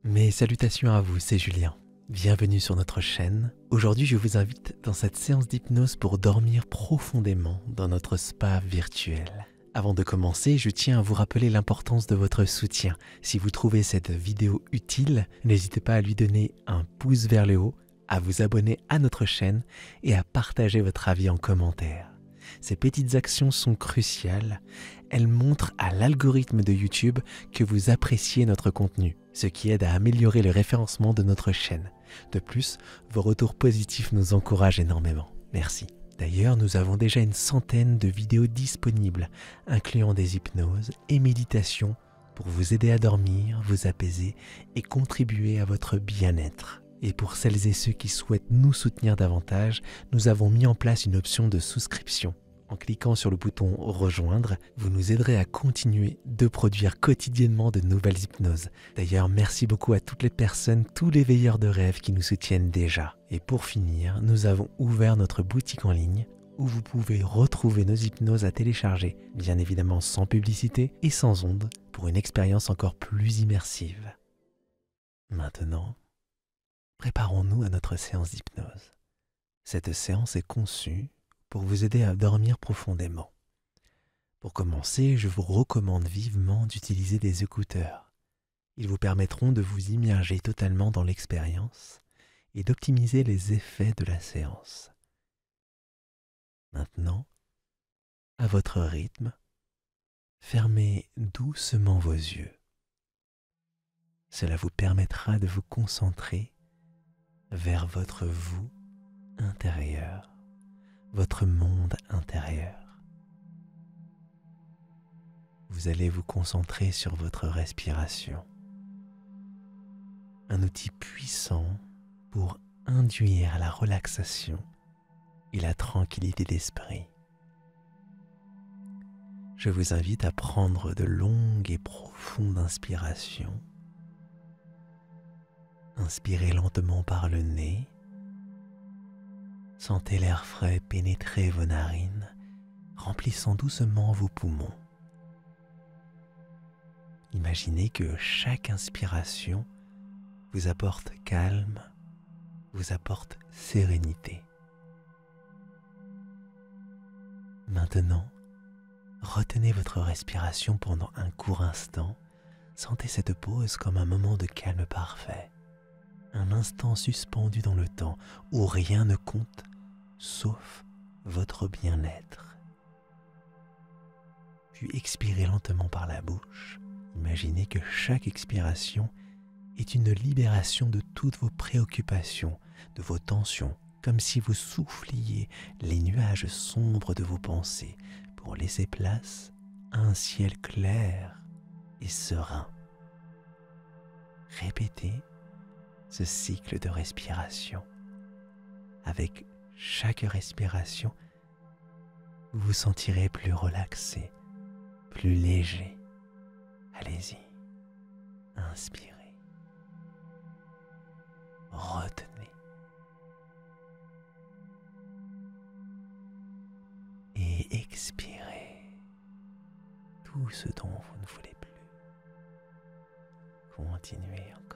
Mes salutations à vous, c'est Julien. Bienvenue sur notre chaîne. Aujourd'hui, je vous invite dans cette séance d'hypnose pour dormir profondément dans notre spa virtuel. Avant de commencer, je tiens à vous rappeler l'importance de votre soutien. Si vous trouvez cette vidéo utile, n'hésitez pas à lui donner un pouce vers le haut, à vous abonner à notre chaîne et à partager votre avis en commentaire. Ces petites actions sont cruciales. Elles montrent à l'algorithme de YouTube que vous appréciez notre contenu, ce qui aide à améliorer le référencement de notre chaîne. De plus, vos retours positifs nous encouragent énormément. Merci. D'ailleurs, nous avons déjà une centaine de vidéos disponibles, incluant des hypnoses et méditations pour vous aider à dormir, vous apaiser et contribuer à votre bien-être. Et pour celles et ceux qui souhaitent nous soutenir davantage, nous avons mis en place une option de souscription. En cliquant sur le bouton « Rejoindre », vous nous aiderez à continuer de produire quotidiennement de nouvelles hypnoses. D'ailleurs, merci beaucoup à toutes les personnes, tous les veilleurs de rêves qui nous soutiennent déjà. Et pour finir, nous avons ouvert notre boutique en ligne où vous pouvez retrouver nos hypnoses à télécharger, bien évidemment sans publicité et sans ondes, pour une expérience encore plus immersive. Maintenant, préparons-nous à notre séance d'hypnose. Cette séance est conçue pour vous aider à dormir profondément. Pour commencer, je vous recommande vivement d'utiliser des écouteurs. Ils vous permettront de vous immerger totalement dans l'expérience et d'optimiser les effets de la séance. Maintenant, à votre rythme, fermez doucement vos yeux. Cela vous permettra de vous concentrer vers votre vous intérieur, votre monde intérieur. Vous allez vous concentrer sur votre respiration, un outil puissant pour induire la relaxation et la tranquillité d'esprit. Je vous invite à prendre de longues et profondes inspirations. Inspirez lentement par le nez. Sentez l'air frais pénétrer vos narines, remplissant doucement vos poumons. Imaginez que chaque inspiration vous apporte calme, vous apporte sérénité. Maintenant, retenez votre respiration pendant un court instant. Sentez cette pause comme un moment de calme parfait. Un instant suspendu dans le temps où rien ne compte sauf votre bien-être. Puis expirez lentement par la bouche. Imaginez que chaque expiration est une libération de toutes vos préoccupations, de vos tensions, comme si vous souffliez les nuages sombres de vos pensées pour laisser place à un ciel clair et serein. Répétez ce cycle de respiration. Avec chaque respiration, vous vous sentirez plus relaxé, plus léger. Allez-y, inspirez, retenez et expirez tout ce dont vous ne voulez plus. Continuez encore.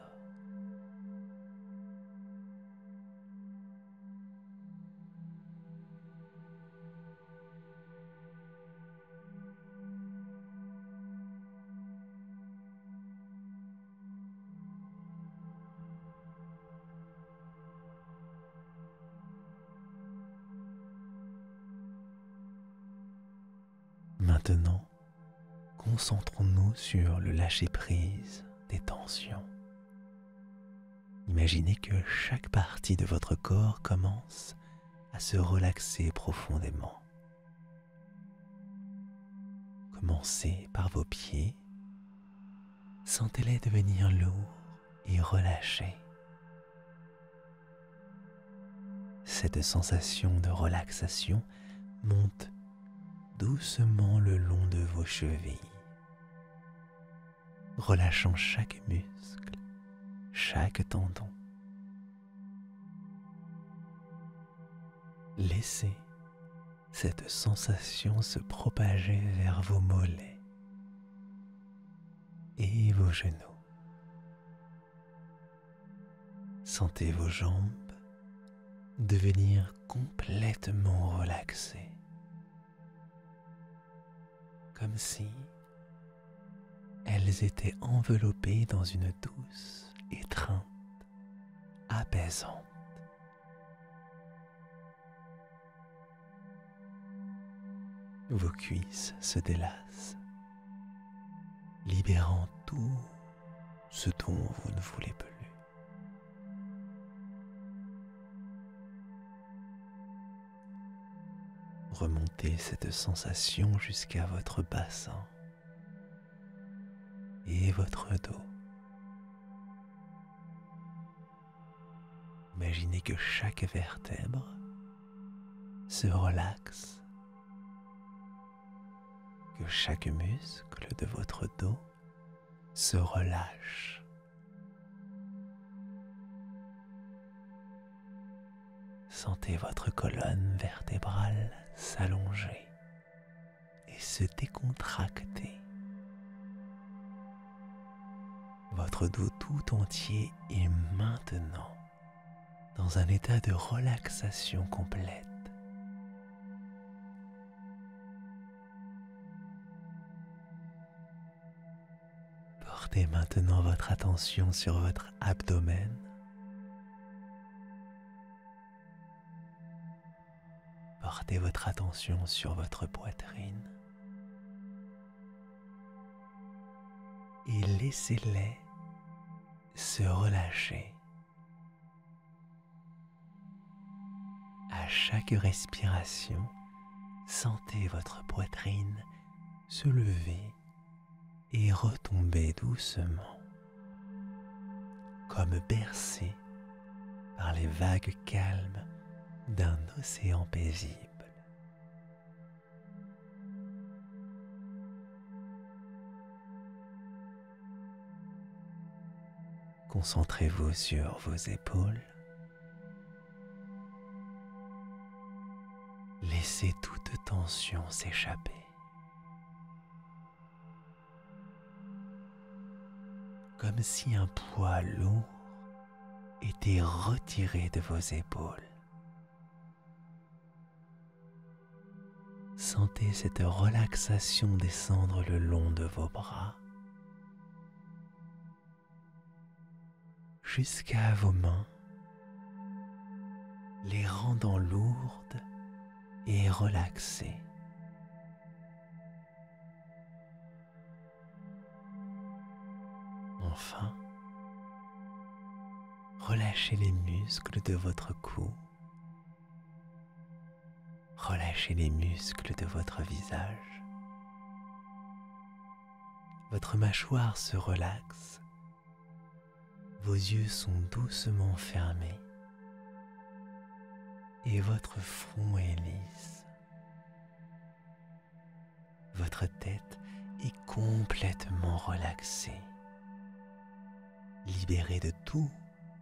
Maintenant, concentrons-nous sur le lâcher-prise des tensions. Imaginez que chaque partie de votre corps commence à se relaxer profondément. Commencez par vos pieds. Sentez-les devenir lourds et relâchés. Cette sensation de relaxation monte doucement le long de vos chevilles, relâchant chaque muscle, chaque tendon. Laissez cette sensation se propager vers vos mollets et vos genoux. Sentez vos jambes devenir complètement relaxées, comme si elles étaient enveloppées dans une douce étreinte apaisante. Vos cuisses se délassent, libérant tout ce dont vous ne voulez plus. Remontez cette sensation jusqu'à votre bassin et votre dos. Imaginez que chaque vertèbre se relaxe, que chaque muscle de votre dos se relâche. Sentez votre colonne vertébrale s'allonger et se décontracter. Votre dos tout entier est maintenant dans un état de relaxation complète. Portez maintenant votre attention sur votre abdomen. Portez votre attention sur votre poitrine et laissez-les se relâcher. À chaque respiration, sentez votre poitrine se lever et retomber doucement, comme bercée par les vagues calmes d'un océan paisible. Concentrez-vous sur vos épaules. Laissez toute tension s'échapper. Comme si un poids lourd était retiré de vos épaules. Sentez cette relaxation descendre le long de vos bras jusqu'à vos mains, les rendant lourdes et relaxées. Enfin, relâchez les muscles de votre cou. Relâchez les muscles de votre visage. Votre mâchoire se relaxe. Vos yeux sont doucement fermés et votre front est lisse. Votre tête est complètement relaxée, libérée de tout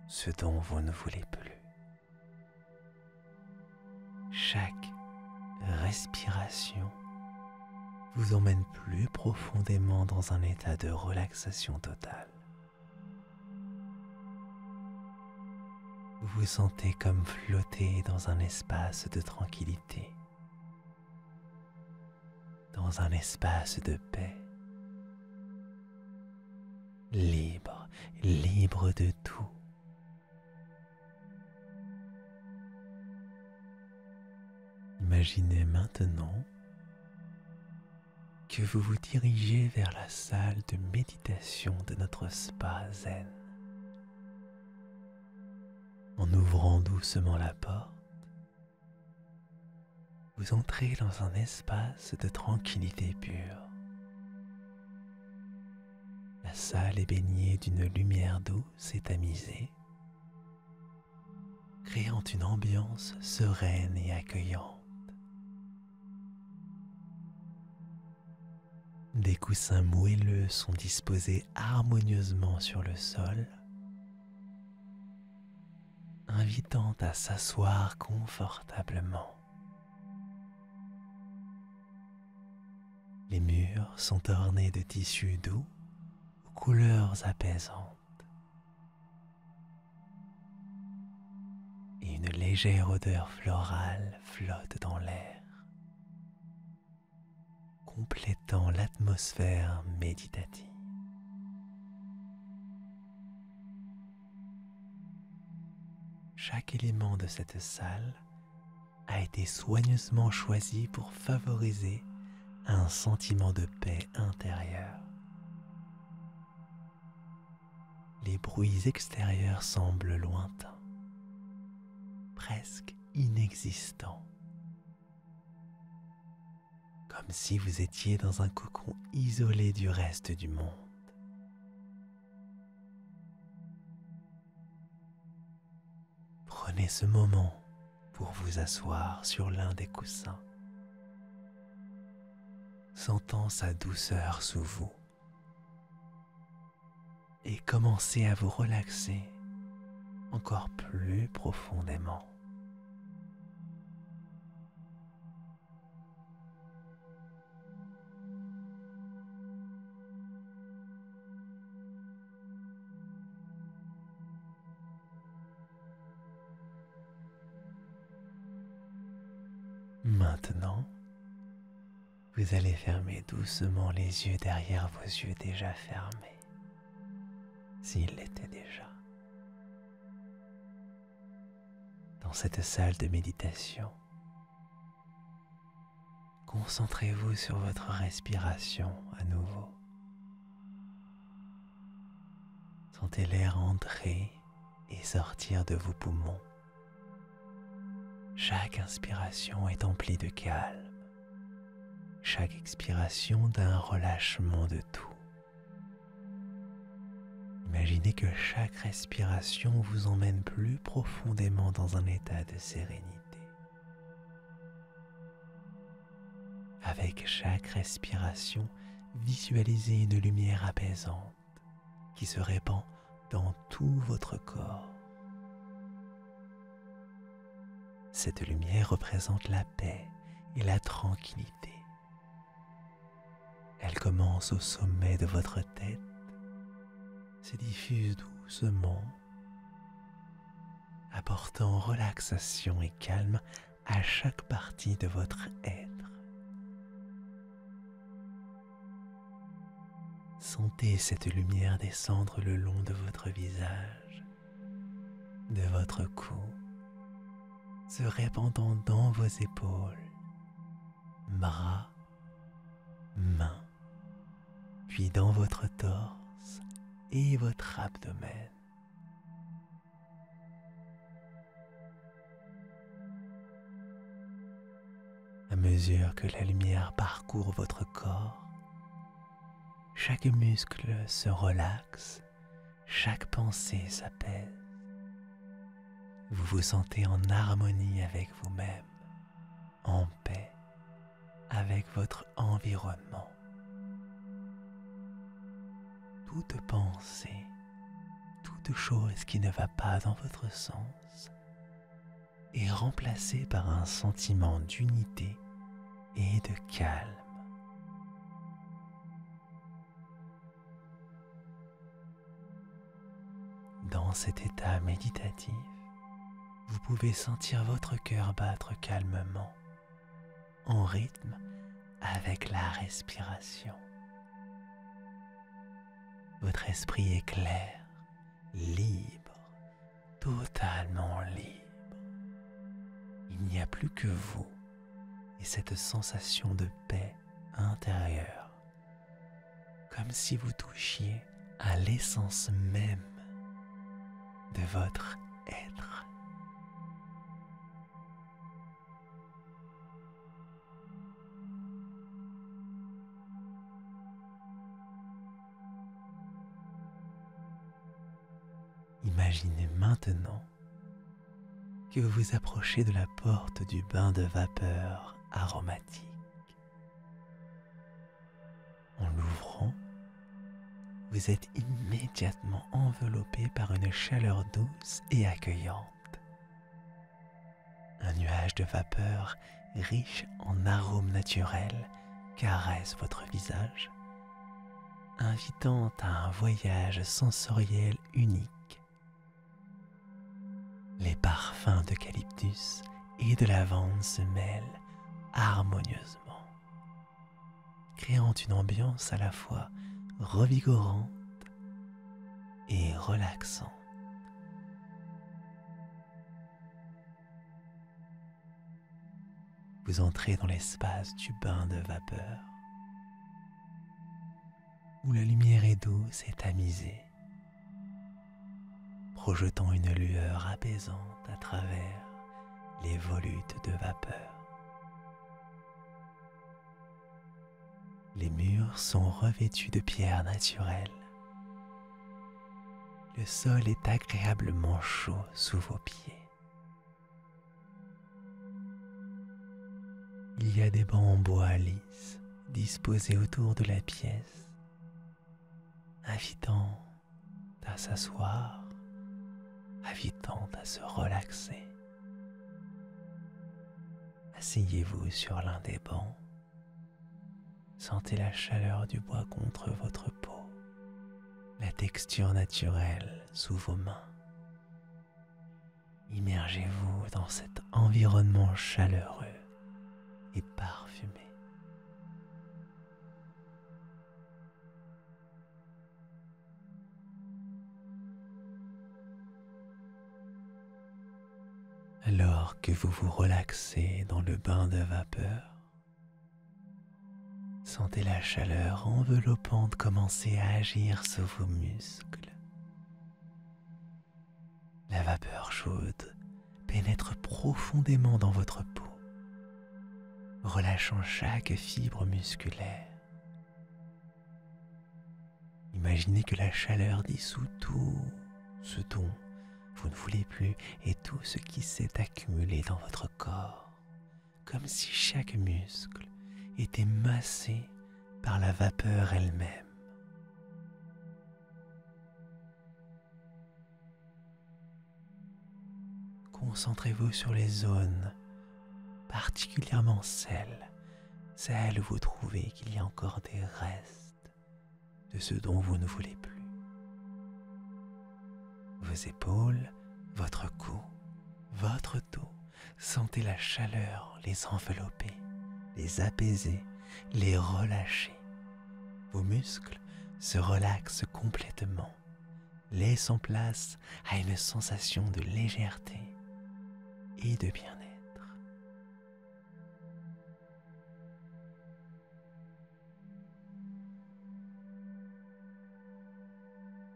ce dont vous ne voulez plus. Chaque respiration vous emmène plus profondément dans un état de relaxation totale. Vous vous sentez comme flotter dans un espace de tranquillité, dans un espace de paix, libre, libre de tout. Imaginez maintenant que vous vous dirigez vers la salle de méditation de notre spa zen. En ouvrant doucement la porte, vous entrez dans un espace de tranquillité pure. La salle est baignée d'une lumière douce et tamisée, créant une ambiance sereine et accueillante. Des coussins moelleux sont disposés harmonieusement sur le sol, invitant à s'asseoir confortablement. Les murs sont ornés de tissus doux aux couleurs apaisantes. une légère odeur florale flotte dans l'air, complétant l'atmosphère méditative. Chaque élément de cette salle a été soigneusement choisi pour favoriser un sentiment de paix intérieure. Les bruits extérieurs semblent lointains, presque inexistants, comme si vous étiez dans un cocon isolé du reste du monde. Prenez ce moment pour vous asseoir sur l'un des coussins, sentant sa douceur sous vous, et commencez à vous relaxer encore plus profondément. Maintenant, vous allez fermer doucement les yeux derrière vos yeux déjà fermés, s'ils l'étaient déjà. Dans cette salle de méditation, concentrez-vous sur votre respiration à nouveau. Sentez l'air entrer et sortir de vos poumons. Chaque inspiration est emplie de calme, chaque expiration d'un relâchement de tout. Imaginez que chaque respiration vous emmène plus profondément dans un état de sérénité. Avec chaque respiration, visualisez une lumière apaisante qui se répand dans tout votre corps. Cette lumière représente la paix et la tranquillité. Elle commence au sommet de votre tête, se diffuse doucement, apportant relaxation et calme à chaque partie de votre être. Sentez cette lumière descendre le long de votre visage, de votre cou, se répandant dans vos épaules, bras, mains, puis dans votre torse et votre abdomen. À mesure que la lumière parcourt votre corps, chaque muscle se relaxe, chaque pensée s'apaise. Vous vous sentez en harmonie avec vous-même, en paix avec votre environnement. Toute pensée, toute chose qui ne va pas dans votre sens est remplacée par un sentiment d'unité et de calme. Dans cet état méditatif, vous pouvez sentir votre cœur battre calmement, en rythme avec la respiration. Votre esprit est clair, libre, totalement libre. Il n'y a plus que vous et cette sensation de paix intérieure, comme si vous touchiez à l'essence même de votre être. Imaginez maintenant que vous vous approchez de la porte du bain de vapeur aromatique. En l'ouvrant, vous êtes immédiatement enveloppé par une chaleur douce et accueillante. Un nuage de vapeur riche en arômes naturels caresse votre visage, invitant à un voyage sensoriel unique. Les parfums de qualité eucalyptus et de lavande se mêlent harmonieusement, créant une ambiance à la fois revigorante et relaxante. Vous entrez dans l'espace du bain de vapeur, où la lumière est douce et tamisée, projetant une lueur apaisante à travers les volutes de vapeur. Les murs sont revêtus de pierres naturelles. Le sol est agréablement chaud sous vos pieds. Il y a des bancs en bois lisse disposés autour de la pièce, invitant à s'asseoir, invitant à se relaxer. Asseyez-vous sur l'un des bancs. Sentez la chaleur du bois contre votre peau, la texture naturelle sous vos mains. Immergez-vous dans cet environnement chaleureux et parfumé. Alors que vous vous relaxez dans le bain de vapeur, sentez la chaleur enveloppante commencer à agir sur vos muscles. La vapeur chaude pénètre profondément dans votre peau, relâchant chaque fibre musculaire. Imaginez que la chaleur dissout tout ce dont vous ne voulez plus et tout ce qui s'est accumulé dans votre corps, comme si chaque muscle était massé par la vapeur elle-même. Concentrez-vous sur les zones, particulièrement celles où vous trouvez qu'il y a encore des restes de ce dont vous ne voulez plus. Vos épaules, votre cou, votre dos, sentez la chaleur les envelopper, les apaiser, les relâcher. Vos muscles se relaxent complètement, laissant place à une sensation de légèreté et de bien-être.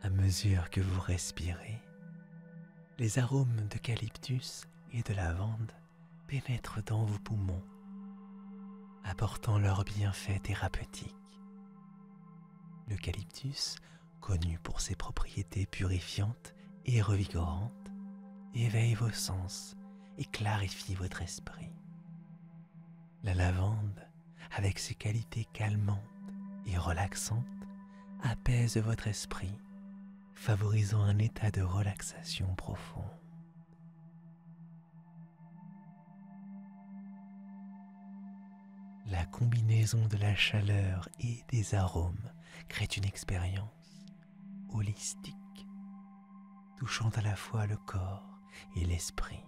À mesure que vous respirez, les arômes d'eucalyptus et de lavande pénètrent dans vos poumons, apportant leurs bienfaits thérapeutiques. L'eucalyptus, connu pour ses propriétés purifiantes et revigorantes, éveille vos sens et clarifie votre esprit. La lavande, avec ses qualités calmantes et relaxantes, apaise votre esprit, favorisant un état de relaxation profond. La combinaison de la chaleur et des arômes crée une expérience holistique, touchant à la fois le corps et l'esprit.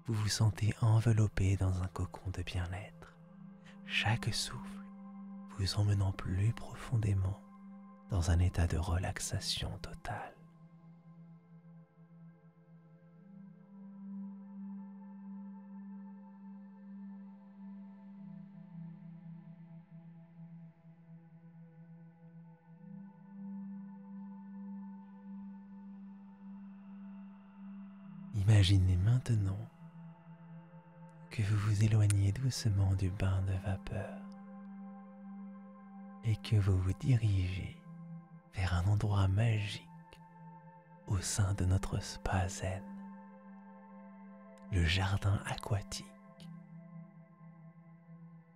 Vous vous sentez enveloppé dans un cocon de bien-être, chaque souffle vous emmenant plus profondément dans un état de relaxation totale. Imaginez maintenant que vous vous éloignez doucement du bain de vapeur et que vous vous dirigez vers un endroit magique au sein de notre spa zen, le jardin aquatique.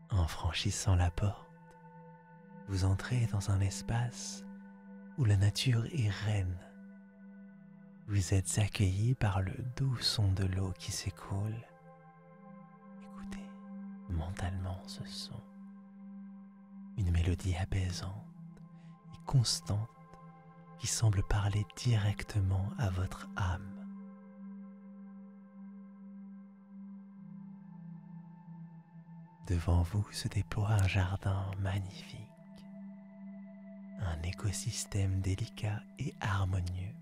En franchissant la porte, vous entrez dans un espace où la nature est reine. Vous êtes accueilli par le doux son de l'eau qui s'écoule. Écoutez mentalement ce son, une mélodie apaisante et constante qui semble parler directement à votre âme. Devant vous se déploie un jardin magnifique, un écosystème délicat et harmonieux,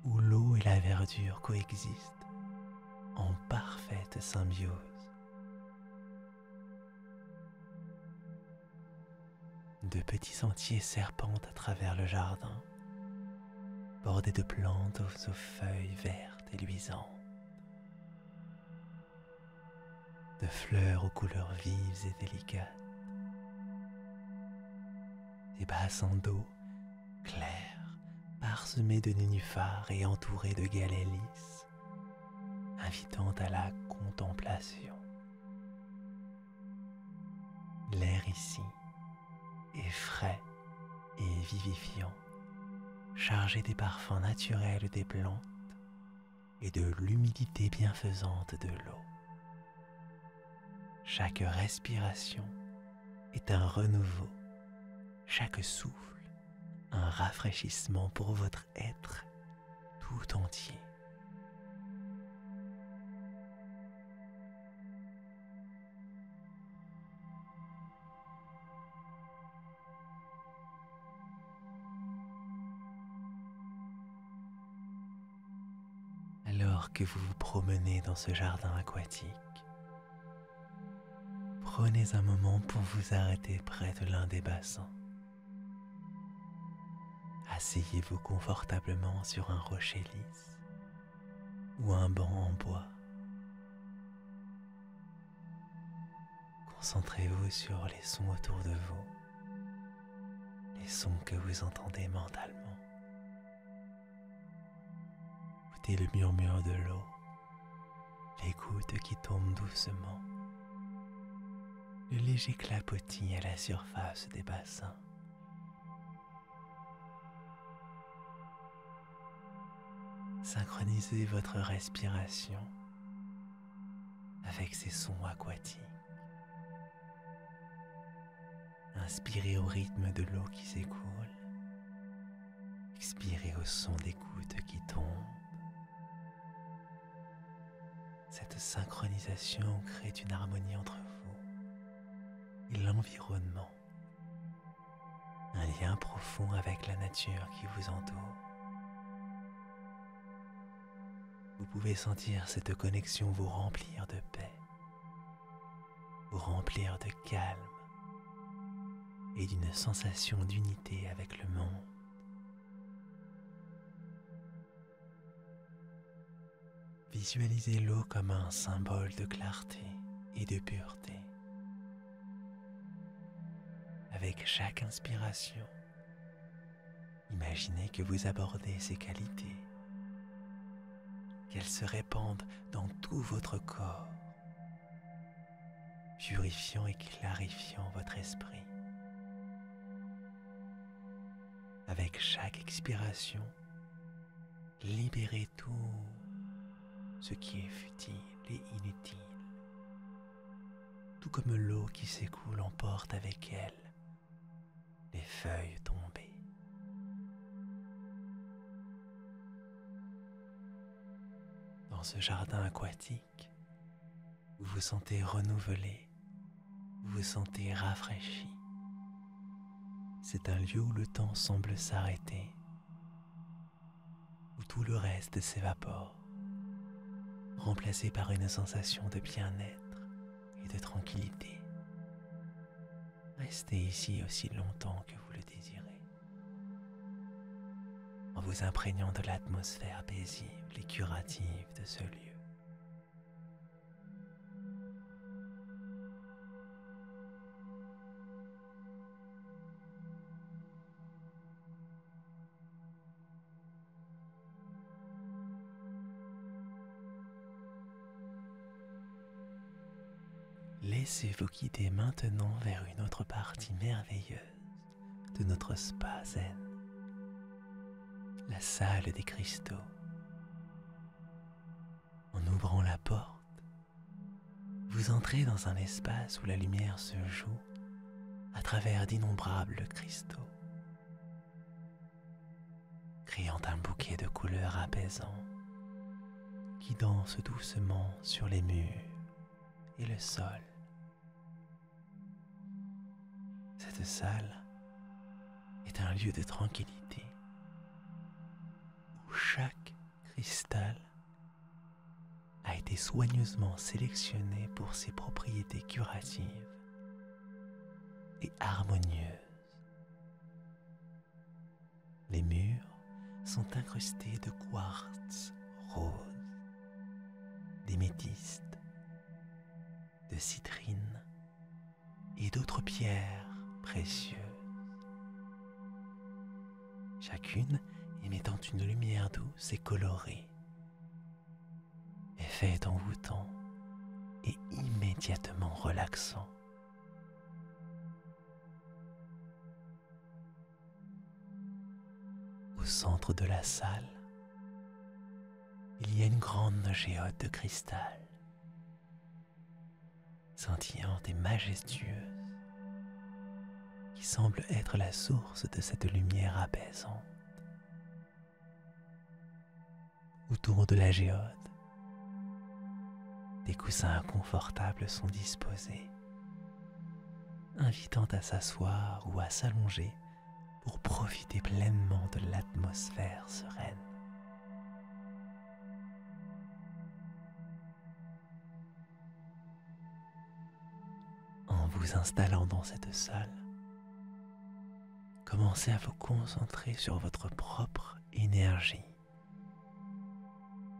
où l'eau et la verdure coexistent en parfaite symbiose. De petits sentiers serpentent à travers le jardin, bordés de plantes aux feuilles vertes et luisantes, de fleurs aux couleurs vives et délicates, des bassins d'eau clairs, parsemés de nénuphars et entourés de galets lisses, invitant à la contemplation. L'air ici est frais et vivifiant, chargé des parfums naturels des plantes et de l'humidité bienfaisante de l'eau. Chaque respiration est un renouveau, chaque souffle un rafraîchissement pour votre être tout entier. Alors que vous vous promenez dans ce jardin aquatique, prenez un moment pour vous arrêter près de l'un des bassins. Asseyez-vous confortablement sur un rocher lisse ou un banc en bois. Concentrez-vous sur les sons autour de vous, les sons que vous entendez mentalement. Écoutez le murmure de l'eau, les gouttes qui tombent doucement, le léger clapotis à la surface des bassins. Synchronisez votre respiration avec ces sons aquatiques. Inspirez au rythme de l'eau qui s'écoule. Expirez au son des gouttes qui tombent. Cette synchronisation crée une harmonie entre vous et l'environnement, un lien profond avec la nature qui vous entoure. Vous pouvez sentir cette connexion vous remplir de paix, vous remplir de calme et d'une sensation d'unité avec le monde. Visualisez l'eau comme un symbole de clarté et de pureté. Avec chaque inspiration, imaginez que vous abordez ces qualités, qu'elles se répandent dans tout votre corps, purifiant et clarifiant votre esprit. Avec chaque expiration, libérez tout ce qui est futile et inutile, tout comme l'eau qui s'écoule emporte avec elle les feuilles tombées. Dans ce jardin aquatique, vous vous sentez renouvelé, vous vous sentez rafraîchi. C'est un lieu où le temps semble s'arrêter, où tout le reste s'évapore, remplacé par une sensation de bien-être et de tranquillité. Restez ici aussi longtemps que vous le désirez, en vous imprégnant de l'atmosphère paisible et curative de ce lieu. Laissez-vous guider maintenant vers une autre partie merveilleuse de notre spa zen, la salle des cristaux. En ouvrant la porte, vous entrez dans un espace où la lumière se joue à travers d'innombrables cristaux, créant un bouquet de couleurs apaisants qui dansent doucement sur les murs et le sol. cette salle est un lieu de tranquillité où chaque cristal a été soigneusement sélectionné pour ses propriétés curatives et harmonieuses. Les murs sont incrustés de quartz rose, d'éméthyste, de citrine et d'autres pierres précieuses, chacune émettant une lumière douce et colorée, effet envoûtant et immédiatement relaxant. Au centre de la salle, il y a une grande géote de cristal, scintillante et majestueuse, qui semble être la source de cette lumière apaisante. Autour de la géode, des coussins confortables sont disposés, invitant à s'asseoir ou à s'allonger pour profiter pleinement de l'atmosphère sereine. En vous installant dans cette salle, commencez à vous concentrer sur votre propre énergie,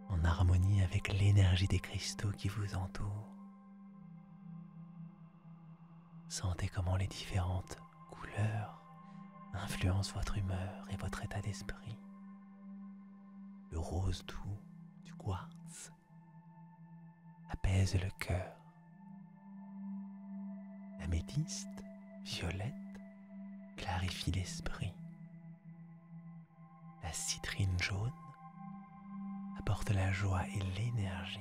en harmonie avec l'énergie des cristaux qui vous entourent. Sentez comment les différentes couleurs influencent votre humeur et votre état d'esprit. Le rose doux du quartz apaise le cœur. L'améthyste violette clarifie l'esprit. La citrine jaune apporte la joie et l'énergie.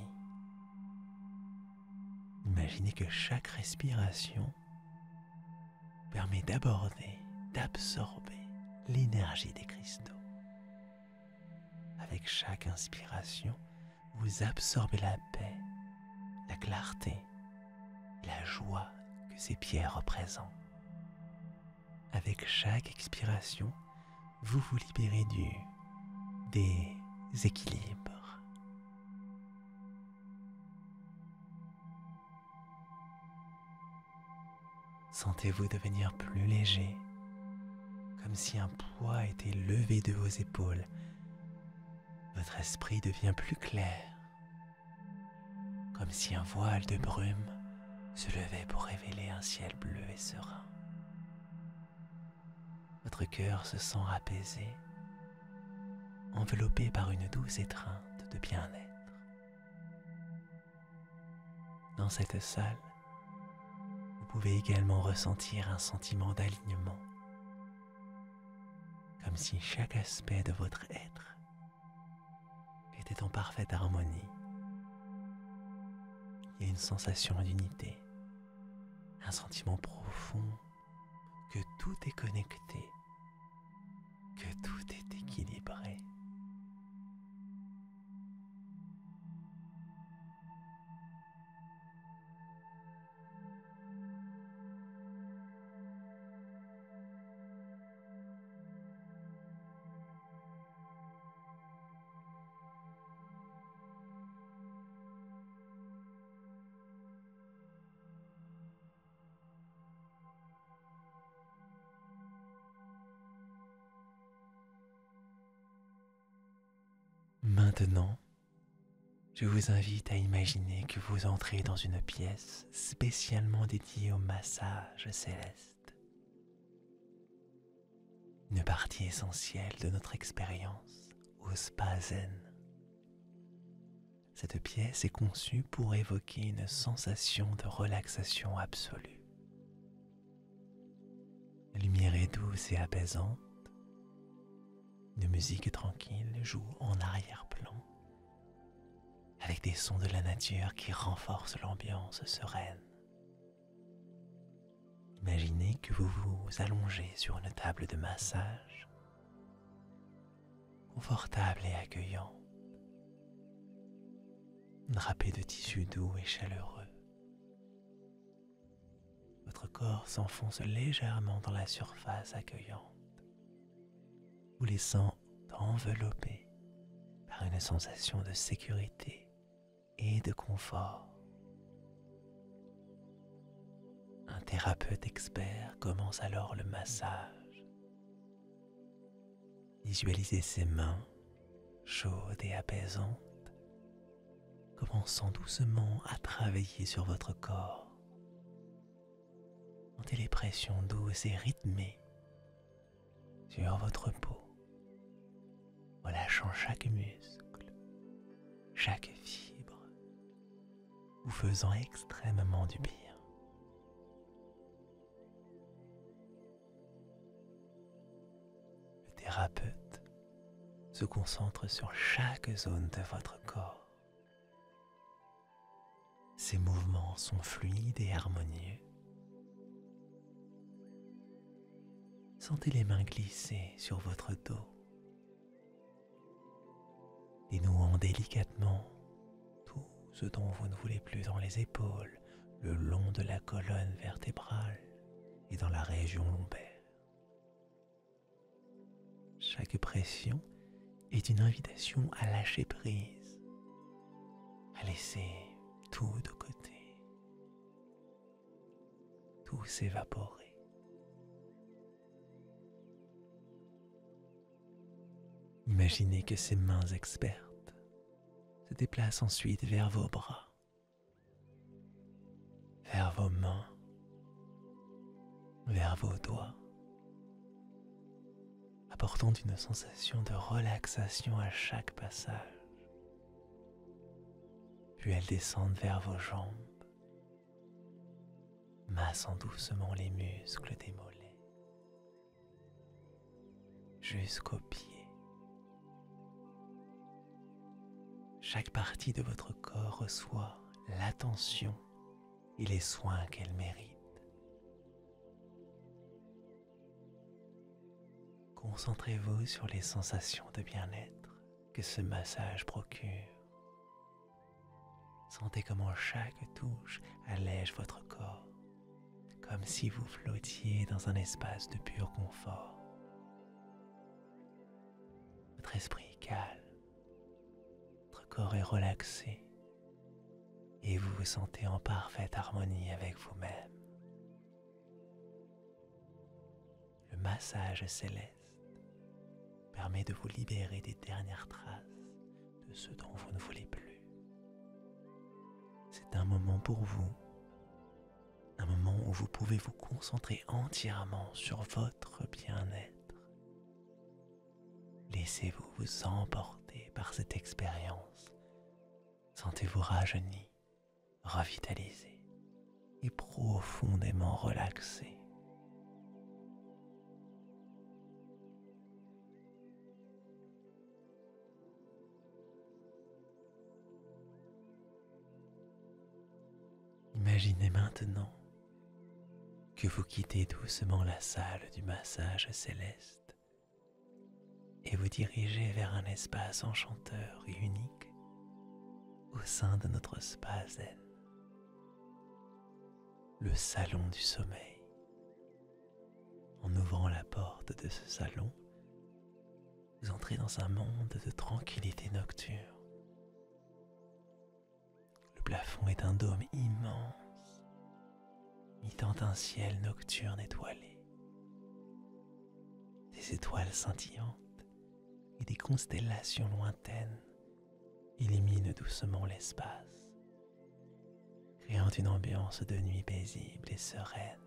Imaginez que chaque respiration permet d'aborder, d'absorber l'énergie des cristaux. Avec chaque inspiration, vous absorbez la paix, la clarté et la joie que ces pierres représentent. Avec chaque expiration, vous vous libérez du déséquilibre. Sentez-vous devenir plus léger, comme si un poids était levé de vos épaules. Votre esprit devient plus clair, comme si un voile de brume se levait pour révéler un ciel bleu et serein. Votre cœur se sent apaisé, enveloppé par une douce étreinte de bien-être. Dans cette salle, vous pouvez également ressentir un sentiment d'alignement, comme si chaque aspect de votre être était en parfaite harmonie. Il y a une sensation d'unité, un sentiment profond que tout est connecté, que tout est équilibré. Maintenant, je vous invite à imaginer que vous entrez dans une pièce spécialement dédiée au massage céleste. Une partie essentielle de notre expérience au spa zen. Cette pièce est conçue pour évoquer une sensation de relaxation absolue. La lumière est douce et apaisante. Une musique tranquille joue en arrière-plan, avec des sons de la nature qui renforcent l'ambiance sereine. Imaginez que vous vous allongez sur une table de massage, confortable et accueillante, drapée de tissus doux et chaleureux. votre corps s'enfonce légèrement dans la surface accueillante, vous laissant envelopper par une sensation de sécurité et de confort. Un thérapeute expert commence alors le massage. Visualisez ses mains, chaudes et apaisantes, commençant doucement à travailler sur votre corps. Sentez les pressions douces et rythmées sur votre peau, relâchant chaque muscle, chaque fibre, vous faisant extrêmement du bien. Le thérapeute se concentre sur chaque zone de votre corps. Ses mouvements sont fluides et harmonieux. Sentez les mains glisser sur votre dos, dénouant délicatement tout ce dont vous ne voulez plus dans les épaules, le long de la colonne vertébrale et dans la région lombaire. Chaque pression est une invitation à lâcher prise, à laisser tout de côté, tout s'évaporer. Imaginez que ces mains expertes se déplacent ensuite vers vos bras, vers vos mains, vers vos doigts, apportant une sensation de relaxation à chaque passage. Puis elles descendent vers vos jambes, massant doucement les muscles des mollets, jusqu'aux pieds. Chaque partie de votre corps reçoit l'attention et les soins qu'elle mérite. Concentrez-vous sur les sensations de bien-être que ce massage procure. Sentez comment chaque touche allège votre corps, comme si vous flottiez dans un espace de pur confort. Votre esprit est calme. Votre corps est relaxé et vous vous sentez en parfaite harmonie avec vous-même. Le massage céleste permet de vous libérer des dernières traces de ce dont vous ne voulez plus. C'est un moment pour vous, un moment où vous pouvez vous concentrer entièrement sur votre bien-être. Laissez-vous vous emporter par cette expérience. Sentez-vous rajeuni, revitalisé et profondément relaxé. Imaginez maintenant que vous quittez doucement la salle du massage céleste et vous dirigez vers un espace enchanteur et unique au sein de notre spa zen, le salon du sommeil. En ouvrant la porte de ce salon, vous entrez dans un monde de tranquillité nocturne. Le plafond est un dôme immense, imitant un ciel nocturne étoilé. Des étoiles scintillantes et des constellations lointaines illuminent doucement l'espace, créant une ambiance de nuit paisible et sereine.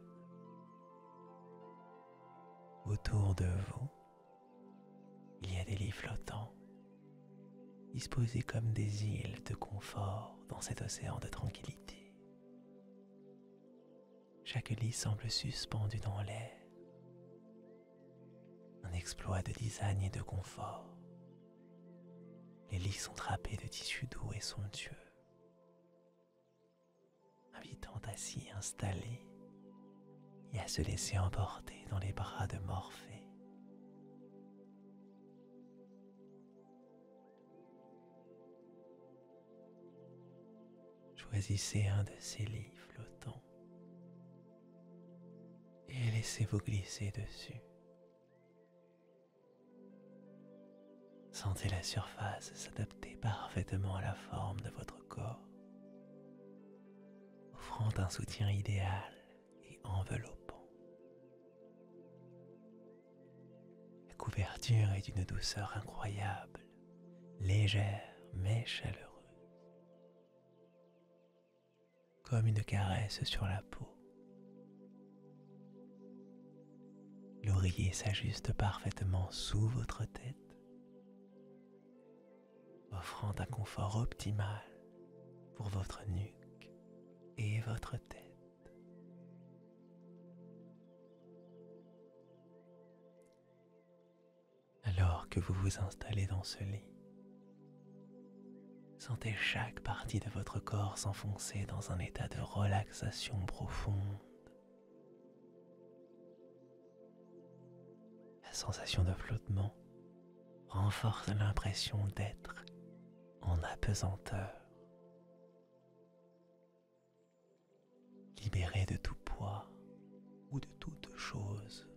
Autour de vous, il y a des lits flottants, disposés comme des îles de confort dans cet océan de tranquillité. Chaque lit semble suspendu dans l'air, un exploit de design et de confort. Les lits sont drapés de tissus doux et somptueux, invitant à s'y installer et à se laisser emporter dans les bras de Morphée. Choisissez un de ces lits flottants laissez-vous glisser dessus. Sentez la surface s'adapter parfaitement à la forme de votre corps, offrant un soutien idéal et enveloppant. La couverture est d'une douceur incroyable, légère mais chaleureuse, comme une caresse sur la peau. L'oreiller s'ajuste parfaitement sous votre tête, offrant un confort optimal pour votre nuque et votre tête. Alors que vous vous installez dans ce lit, sentez chaque partie de votre corps s'enfoncer dans un état de relaxation profonde. La sensation de flottement renforce l'impression d'être en apesanteur, libéré de tout poids ou de toute chose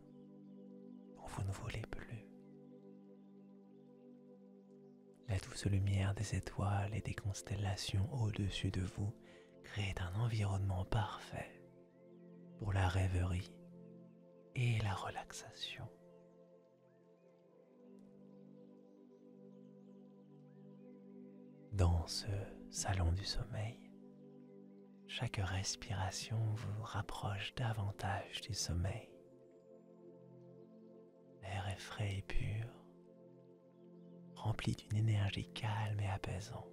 dont vous ne voulez plus. La douce lumière des étoiles et des constellations au-dessus de vous crée un environnement parfait pour la rêverie et la relaxation. Dans ce salon du sommeil, chaque respiration vous rapproche davantage du sommeil. L'air est frais et pur, rempli d'une énergie calme et apaisante.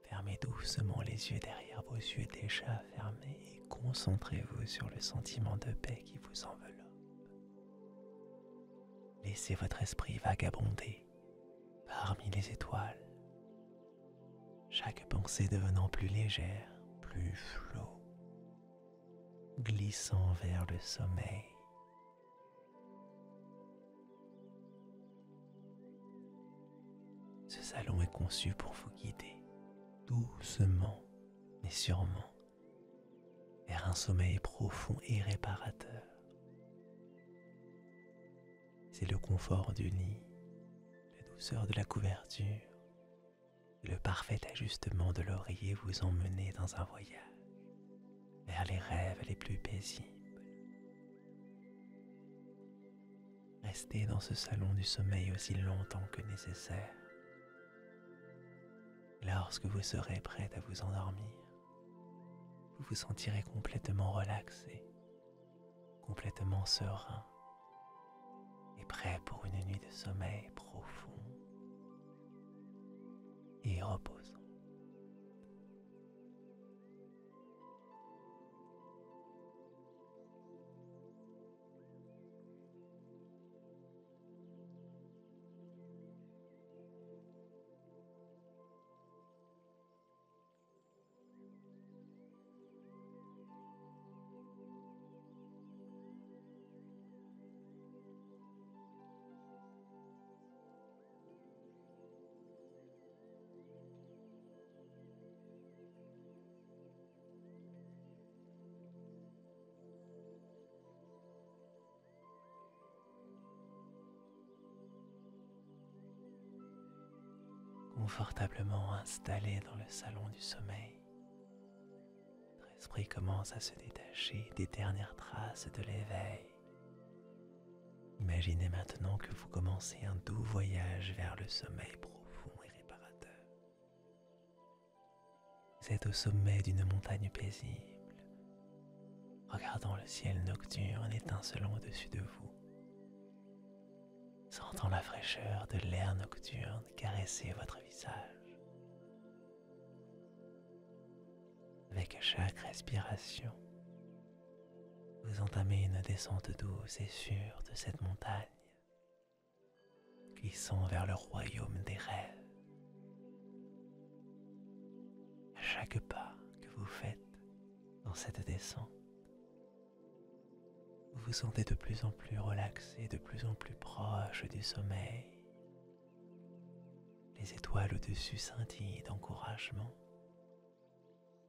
Fermez doucement les yeux derrière vos yeux déjà fermés et concentrez-vous sur le sentiment de paix qui vous enveloppe. Laissez votre esprit vagabonder parmi les étoiles, chaque pensée devenant plus légère, plus flotte, glissant vers le sommeil. Ce salon est conçu pour vous guider doucement mais sûrement vers un sommeil profond et réparateur. C'est le confort du lit, la douceur de la couverture, et le parfait ajustement de l'oreiller vous emmenez dans un voyage vers les rêves les plus paisibles. Restez dans ce salon du sommeil aussi longtemps que nécessaire. Lorsque vous serez prête à vous endormir, vous vous sentirez complètement relaxé, complètement serein et prêt pour une nuit de sommeil profond et reposant. Confortablement installé dans le salon du sommeil, votre esprit commence à se détacher des dernières traces de l'éveil. Imaginez maintenant que vous commencez un doux voyage vers le sommeil profond et réparateur. Vous êtes au sommet d'une montagne paisible, regardant le ciel nocturne étincelant au-dessus de vous, sentant la fraîcheur de l'air nocturne caresser votre visage. Avec chaque respiration, vous entamez une descente douce et sûre de cette montagne, glissant vers le royaume des rêves. À chaque pas que vous faites dans cette descente, vous vous sentez de plus en plus relaxé, de plus en plus proche du sommeil. Les étoiles au-dessus scintillent d'encouragement,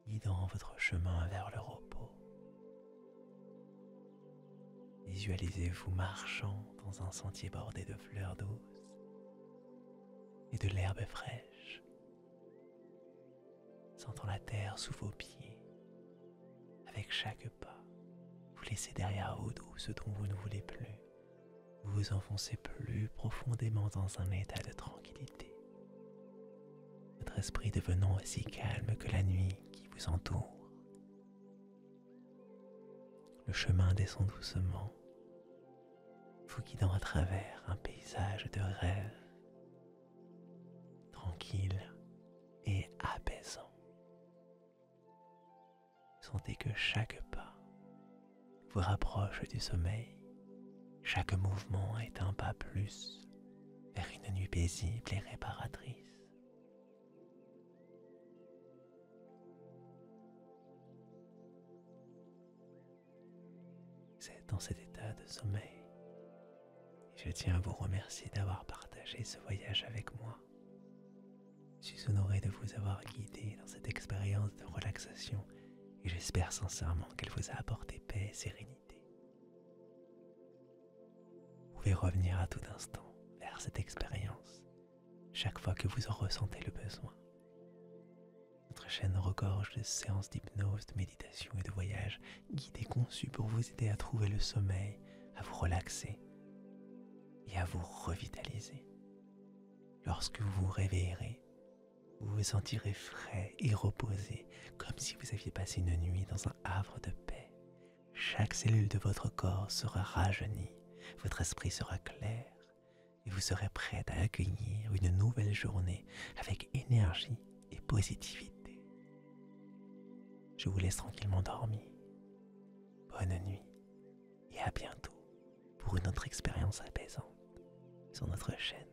guidant votre chemin vers le repos. Visualisez-vous marchant dans un sentier bordé de fleurs douces et de l'herbe fraîche, sentant la terre sous vos pieds. Avec chaque pas, vous laissez derrière vous tout ce dont vous ne voulez plus. Vous vous enfoncez plus profondément dans un état de tranquillité, votre esprit devenant aussi calme que la nuit qui vous entoure. Le chemin descend doucement, vous guidant à travers un paysage de rêve, tranquille et apaisant. Sentez que chaque pas vous rapproche du sommeil. Chaque mouvement est un pas plus vers une nuit paisible et réparatrice. Vous êtes dans cet état de sommeil et je tiens à vous remercier d'avoir partagé ce voyage avec moi. Je suis honoré de vous avoir guidé dans cette expérience de relaxation et j'espère sincèrement qu'elle vous a apporté paix et sérénité. Vous pouvez revenir à tout instant vers cette expérience chaque fois que vous en ressentez le besoin. Notre chaîne regorge de séances d'hypnose, de méditation et de voyages guidés conçus pour vous aider à trouver le sommeil, à vous relaxer et à vous revitaliser. Lorsque vous vous réveillerez, vous vous sentirez frais et reposé, comme si vous aviez passé une nuit dans un havre de paix. Chaque cellule de votre corps sera rajeunie, votre esprit sera clair et vous serez prêt à accueillir une nouvelle journée avec énergie et positivité. Je vous laisse tranquillement dormir. Bonne nuit et à bientôt pour une autre expérience apaisante sur notre chaîne.